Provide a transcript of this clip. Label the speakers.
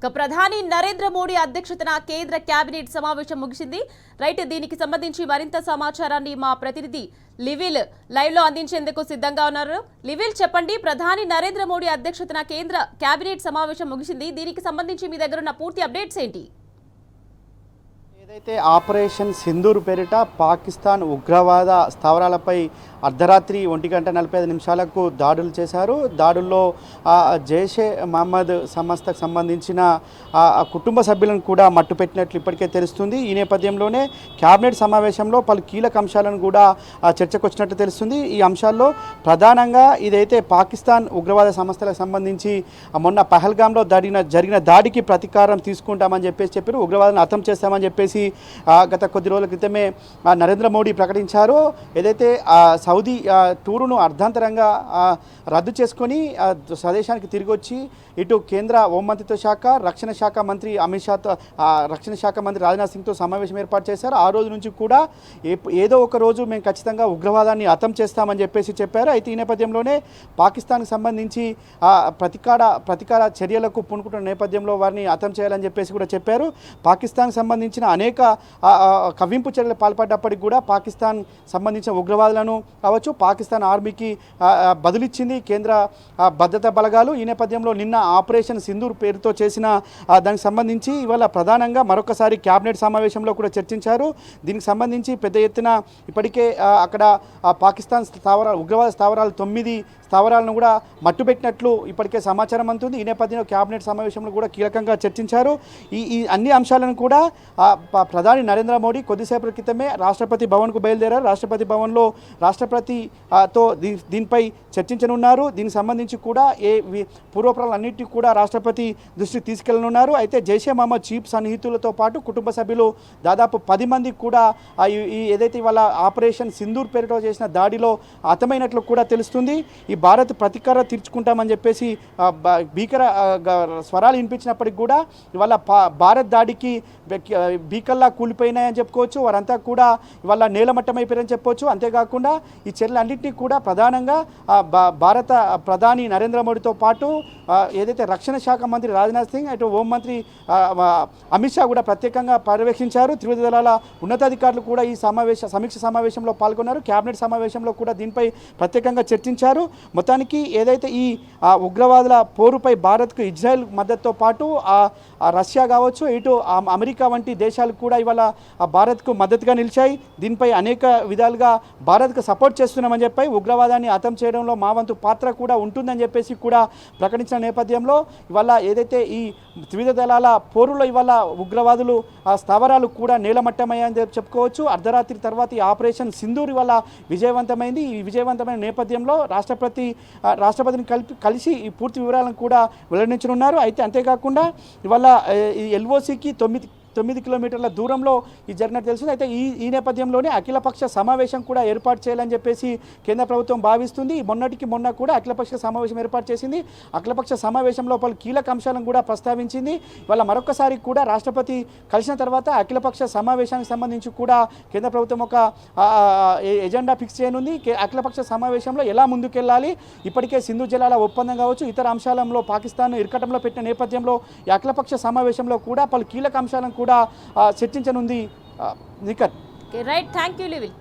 Speaker 1: ప్రధాని నరేంద్ర మోడీ అధ్యక్షతన కేంద్ర కేబినెట్ సమావేశం ముగిసింది. రైట్, దీనికి సంబంధించి మరింత సమాచారాన్ని మా ప్రతినిధి లివిల్ లైవ్ లో అందించేందుకు సిద్ధంగా ఉన్నారు. లివిల్, చెప్పండి, ప్రధాని నరేంద్ర మోడీ అధ్యక్షతన కేంద్ర కేబినెట్ సమావేశం ముగిసింది. దీనికి సంబంధించి మీ దగ్గర ఉన్న పూర్తి అప్డేట్స్ ఏంటి?
Speaker 2: ఏదైతే ఆపరేషన్ సింధూర్ పేరిట పాకిస్తాన్ ఉగ్రవాద స్థావరాలపై అర్ధరాత్రి 1:45 దాడులు చేశారు. దాడుల్లో జైషే మహమ్మద్ సంస్థకు సంబంధించిన కుటుంబ సభ్యులను కూడా మట్టుపెట్టినట్లు ఇప్పటికే తెలుస్తుంది. ఈ నేపథ్యంలోనే కేబినెట్ సమావేశంలో పలు కీలక అంశాలను కూడా చర్చకు వచ్చినట్టు తెలుస్తుంది. ఈ అంశాల్లో ప్రధానంగా ఇదైతే పాకిస్తాన్ ఉగ్రవాద సంస్థలకు సంబంధించి మొన్న పహల్గామ్లో జరిగిన దాడికి ప్రతీకారం తీసుకుంటామని చెప్పారు. ఉగ్రవాదాన్ని అంతం చేస్తామని చెప్పేసి గత కొద్ది రోజుల క్రితమే నరేంద్ర మోడీ ప్రకటించారు. ఏదైతే సౌదీ టూరును అర్ధాంతరంగా రద్దు చేసుకొని స్వదేశానికి తిరిగి వచ్చి ఇటు కేంద్ర హోంమంత్రిత్వ శాఖ, రక్షణ శాఖ మంత్రి అమిత్ షాతో, రక్షణ శాఖ మంత్రి రాజ్నాథ్ సింగ్తో సమావేశం ఏర్పాటు చేశారు. ఆ రోజు నుంచి కూడా ఏదో ఒక రోజు మేము ఖచ్చితంగా ఉగ్రవాదాన్ని అంతం చేస్తామని చెప్పేసి చెప్పారు. అయితే ఈ నేపథ్యంలోనే పాకిస్తాన్కి సంబంధించి ప్రతీకార చర్యలకు పూనుకుంటున్న నేపథ్యంలో వారిని అంతం చేయాలని చెప్పేసి కూడా చెప్పారు. పాకిస్తాన్కి సంబంధించిన అనేక కవ్వింపు చర్యలు పాల్పడ్డప్పటికి కూడా పాకిస్తాన్ సంబంధించిన ఉగ్రవాదులను కావచ్చు, పాకిస్తాన్ ఆర్మీకి బదులిచ్చింది కేంద్ర భద్రతా బలగాలు. ఈ నేపథ్యంలో నిన్న ఆపరేషన్ సింధూర్ పేరుతో చేసిన దానికి సంబంధించి ఇవాళ ప్రధానంగా మరొకసారి కేబినెట్ సమావేశంలో కూడా చర్చించారు. దీనికి సంబంధించి పెద్ద ఎత్తున ఇప్పటికే అక్కడ పాకిస్తాన్ ఉగ్రవాద స్థావరాలు 9 స్థావరాలను కూడా మట్టుపెట్టినట్లు ఇప్పటికే సమాచారం అందుతుంది. ఈ నేపథ్యంలో కేబినెట్ సమావేశంలో కూడా కీలకంగా చర్చించారు. ఈ అన్ని అంశాలను కూడా ప్రధాని నరేంద్ర మోడీ కొద్దిసేపటి క్రితమే రాష్ట్రపతి భవన్కు బయలుదేరారు. రాష్ట్రపతి భవన్లో రాష్ట్రపతితో దీనిపై చర్చించనున్నారు. దీనికి సంబంధించి కూడా పూర్వపరాలన్నింటినీ కూడా రాష్ట్రపతి దృష్టికి తీసుకెళ్లనున్నారు. అయితే జైషే మహమ్మద్ చీఫ్ సన్నిహితులతో పాటు కుటుంబ సభ్యులు దాదాపు 10 మందికి కూడా ఏదైతే ఇవాళ ఆపరేషన్ సింధూర్ పేరుతో చేసిన దాడిలో హతమైనట్లు కూడా తెలుస్తుంది. ఈ భారత్ ప్రతీకారం తీర్చుకుంటామని చెప్పేసి భీకర స్వరాలు వినిపించినప్పటికి కూడా ఇవాళ భారత్ దాడికి భీకల్లా కూలిపోయినాయని చెప్పుకోవచ్చు. వారంతా కూడా ఇవాళ నేలమట్టమైపోయారని చెప్పవచ్చు. అంతేకాకుండా ఈ చర్యలన్నింటినీ కూడా ప్రధానంగా భారత ప్రధాని నరేంద్ర మోడీతో పాటు ఏదైతే రక్షణ శాఖ మంత్రి రాజ్నాథ్ సింగ్, అటు హోంమంత్రి అమిత్ షా కూడా ప్రత్యేకంగా పర్యవేక్షించారు. త్రివిధ దళాల ఉన్నతాధికారులు కూడా ఈ సమీక్ష సమావేశంలో పాల్గొన్నారు. కేబినెట్ సమావేశంలో కూడా దీనిపై ప్రత్యేకంగా చర్చించారు. మొత్తానికి ఏదైతే ఈ ఉగ్రవాదుల పోరుపై భారత్కు ఇజ్రాయెల్ మద్దతుతో పాటు రష్యా కావచ్చు, ఇటు అమెరికా వంటి దేశాలు కూడా ఇవాళ భారత్కు మద్దతుగా నిలిచాయి. దీనిపై అనేక విధాలుగా భారత్కు సపోర్ట్ చేస్తున్నామని చెప్పి ఉగ్రవాదాన్ని అంతం చేయడంలో మా వంతు పాత్ర కూడా ఉంటుందని చెప్పేసి కూడా ప్రకటించిన నేపథ్యంలో ఇవాళ ఏదైతే ఈ త్రివిధ దళాల పోరులో ఇవాళ ఉగ్రవాదులు స్థావరాలు కూడా నేలమట్టమయ్యాయని చెప్పుకోవచ్చు. అర్ధరాత్రి తర్వాత ఈ ఆపరేషన్ సింధూర్ ఇవాళ విజయవంతమైంది. ఈ విజయవంతమైన నేపథ్యంలో రాష్ట్రపతిని కలిసి ఈ పూర్తి వివరాలను కూడా వెల్లడించనున్నారు. అయితే అంతేకాకుండా ఇవాళ ఈ ఎల్ఓసికి 9 కిలోమీటర్ల దూరంలో ఈ జరిగినట్టు తెలుస్తుంది. అయితే ఈ నేపథ్యంలోనే అఖిలపక్ష సమావేశం కూడా ఏర్పాటు చేయాలని చెప్పేసి కేంద్ర ప్రభుత్వం భావిస్తుంది. మొన్న కూడా అఖిలపక్ష సమావేశం ఏర్పాటు చేసింది. అఖిలపక్ష సమావేశంలో పలు కీలక అంశాలను కూడా ప్రస్తావించింది. ఇవాళ మరొకసారి కూడా రాష్ట్రపతి కలిసిన తర్వాత అఖిలపక్ష సమావేశానికి సంబంధించి కూడా కేంద్ర ప్రభుత్వం ఒక ఎజెండా ఫిక్స్ చేయనుంది. అఖిలపక్ష సమావేశంలో ఎలా ముందుకెళ్లాలి, ఇప్పటికే సింధు జలాల ఒప్పందం కావచ్చు, ఇతర అంశాలలో పాకిస్తాన్ ఇరకటంలో పెట్టిన నేపథ్యంలో ఈ అఖిలపక్ష సమావేశంలో కూడా పలు కీలక అంశాలను కూడా చర్చించనుంది. నిఖత్.
Speaker 1: Right, thank you లివిల్.